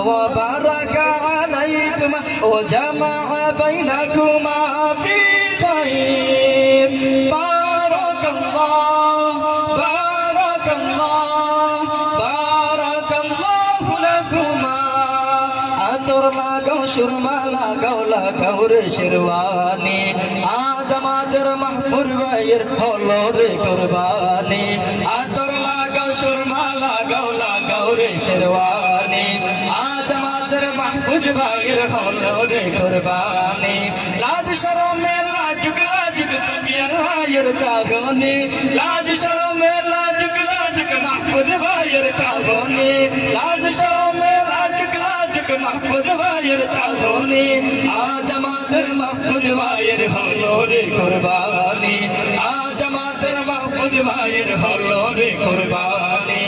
وبارك عليكما وجمع بينكما في خير بارك الله بارك الله بارك الله لكما আতর লাগাও সুরমা লাগাও লাগাও রে শেরওয়ানি আজ আমাদের মাহফুজ ভাইয়ের হলো রে কুরবানি আতর লাগাও সুরমা লাগাও লাগাও রে শেরওয়ানি আজ আমাদের মাহফুজ ভাইয়ের হলো রে কুরবানি লাজ শরমে লাজুক লাজুক সুফিয়ান ভাইয়ের চাহনি লাজ শরমে লাজুক লাজুক মাহফুজ ভাইয়ের চাহনি লাজ শরমে লাজুক লাজুক মাহফুজ ভাইয়ের চাহনি আজ আমাদের মাহফুজ ভাইয়ের হলো রে কুরবানি আজ আমাদের মাহফুজ ভাইয়ের হলো রে কুরবানি